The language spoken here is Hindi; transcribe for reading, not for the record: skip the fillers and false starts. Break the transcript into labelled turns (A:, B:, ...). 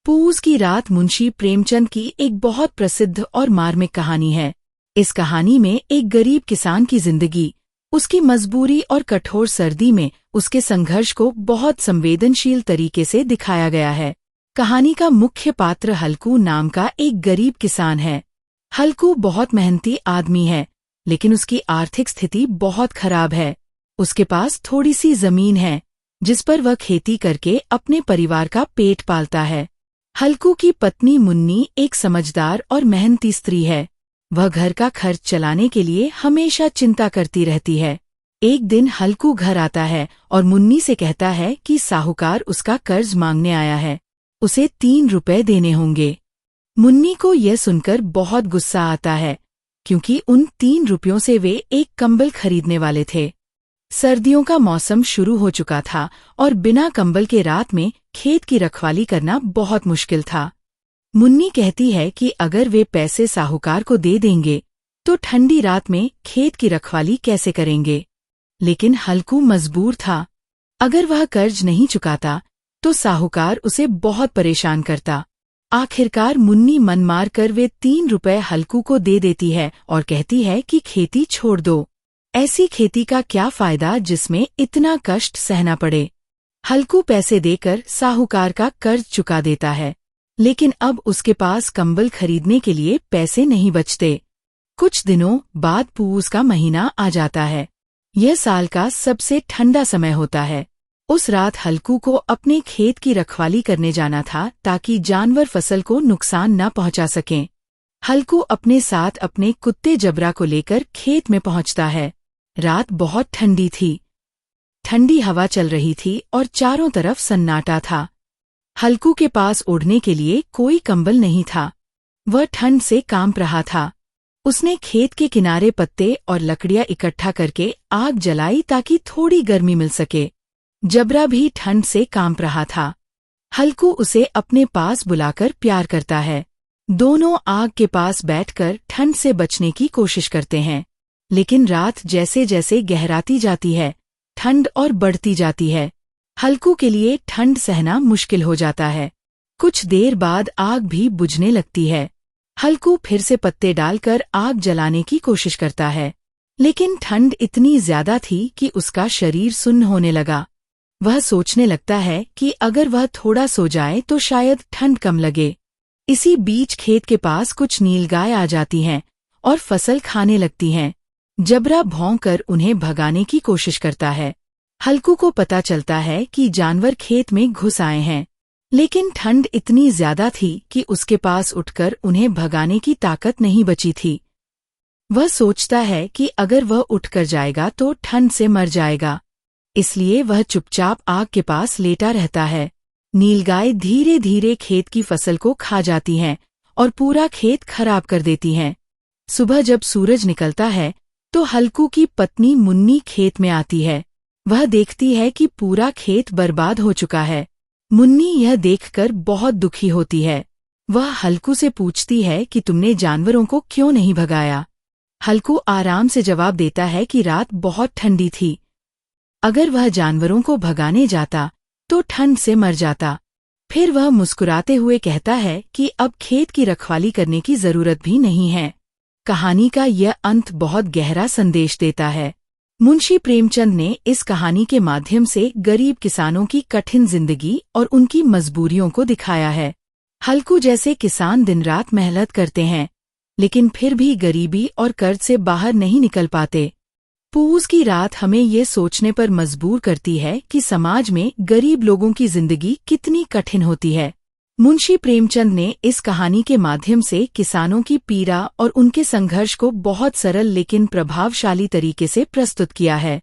A: पूस की रात मुंशी प्रेमचंद की एक बहुत प्रसिद्ध और मार्मिक कहानी है। इस कहानी में एक गरीब किसान की जिंदगी, उसकी मजबूरी और कठोर सर्दी में उसके संघर्ष को बहुत संवेदनशील तरीके से दिखाया गया है। कहानी का मुख्य पात्र हल्कू नाम का एक गरीब किसान है। हल्कू बहुत मेहनती आदमी है, लेकिन उसकी आर्थिक स्थिति बहुत खराब है। उसके पास थोड़ी सी जमीन है, जिस पर वह खेती करके अपने परिवार का पेट पालता है। हल्कू की पत्नी मुन्नी एक समझदार और मेहनती स्त्री है। वह घर का खर्च चलाने के लिए हमेशा चिंता करती रहती है। एक दिन हल्कू घर आता है और मुन्नी से कहता है कि साहूकार उसका कर्ज मांगने आया है, उसे 3 रुपए देने होंगे। मुन्नी को यह सुनकर बहुत गुस्सा आता है, क्योंकि उन 3 रुपयों से वे एक कंबल खरीदने वाले थे। सर्दियों का मौसम शुरू हो चुका था और बिना कंबल के रात में खेत की रखवाली करना बहुत मुश्किल था। मुन्नी कहती है कि अगर वे पैसे साहूकार को दे देंगे तो ठंडी रात में खेत की रखवाली कैसे करेंगे। लेकिन हल्कू मजबूर था। अगर वह कर्ज नहीं चुकाता तो साहूकार उसे बहुत परेशान करता। आखिरकार मुन्नी मन मार कर वे 3 रुपए हल्कू को दे देती है और कहती है कि खेती छोड़ दो। ऐसी खेती का क्या फायदा जिसमें इतना कष्ट सहना पड़े। हल्कू पैसे देकर साहूकार का कर्ज चुका देता है, लेकिन अब उसके पास कंबल खरीदने के लिए पैसे नहीं बचते। कुछ दिनों बाद पूस का महीना आ जाता है। यह साल का सबसे ठंडा समय होता है। उस रात हल्कू को अपने खेत की रखवाली करने जाना था ताकि जानवर फसल को नुकसान न पहुंचा सकें। हल्कू अपने साथ अपने कुत्ते जबरा को लेकर खेत में पहुंचता है। रात बहुत ठंडी थी। ठंडी हवा चल रही थी और चारों तरफ सन्नाटा था। हल्कू के पास ओढ़ने के लिए कोई कंबल नहीं था। वह ठंड से कांप रहा था। उसने खेत के किनारे पत्ते और लकड़ियां इकट्ठा करके आग जलाई ताकि थोड़ी गर्मी मिल सके। जबरा भी ठंड से कांप रहा था। हल्कू उसे अपने पास बुलाकर प्यार करता है। दोनों आग के पास बैठकर ठंड से बचने की कोशिश करते हैं, लेकिन रात जैसे जैसे गहराती जाती है, ठंड और बढ़ती जाती है। हल्कू के लिए ठंड सहना मुश्किल हो जाता है। कुछ देर बाद आग भी बुझने लगती है। हल्कू फिर से पत्ते डालकर आग जलाने की कोशिश करता है, लेकिन ठंड इतनी ज्यादा थी कि उसका शरीर सुन्न होने लगा। वह सोचने लगता है कि अगर वह थोड़ा सो जाए तो शायद ठंड कम लगे। इसी बीच खेत के पास कुछ नीलगाय आ जाती हैं और फसल खाने लगती हैं। जबरा भौंकर उन्हें भगाने की कोशिश करता है। हल्कू को पता चलता है कि जानवर खेत में घुस आए हैं, लेकिन ठंड इतनी ज्यादा थी कि उसके पास उठकर उन्हें भगाने की ताकत नहीं बची थी। वह सोचता है कि अगर वह उठकर जाएगा तो ठंड से मर जाएगा, इसलिए वह चुपचाप आग के पास लेटा रहता है। नीलगाय धीरे धीरे खेत की फसल को खा जाती हैं और पूरा खेत खराब कर देती हैं। सुबह जब सूरज निकलता है तो हल्कू की पत्नी मुन्नी खेत में आती है। वह देखती है कि पूरा खेत बर्बाद हो चुका है। मुन्नी यह देखकर बहुत दुखी होती है। वह हल्कू से पूछती है कि तुमने जानवरों को क्यों नहीं भगाया। हल्कू आराम से जवाब देता है कि रात बहुत ठंडी थी। अगर वह जानवरों को भगाने जाता तो ठंड से मर जाता। फिर वह मुस्कुराते हुए कहता है कि अब खेत की रखवाली करने की जरूरत भी नहीं है। कहानी का यह अंत बहुत गहरा संदेश देता है। मुंशी प्रेमचंद ने इस कहानी के माध्यम से गरीब किसानों की कठिन जिंदगी और उनकी मजबूरियों को दिखाया है। हल्कू जैसे किसान दिन रात मेहनत करते हैं, लेकिन फिर भी गरीबी और कर्ज से बाहर नहीं निकल पाते। पूस की रात हमें ये सोचने पर मजबूर करती है कि समाज में गरीब लोगों की जिंदगी कितनी कठिन होती है। मुंशी प्रेमचंद ने इस कहानी के माध्यम से किसानों की पीड़ा और उनके संघर्ष को बहुत सरल लेकिन प्रभावशाली तरीके से प्रस्तुत किया है।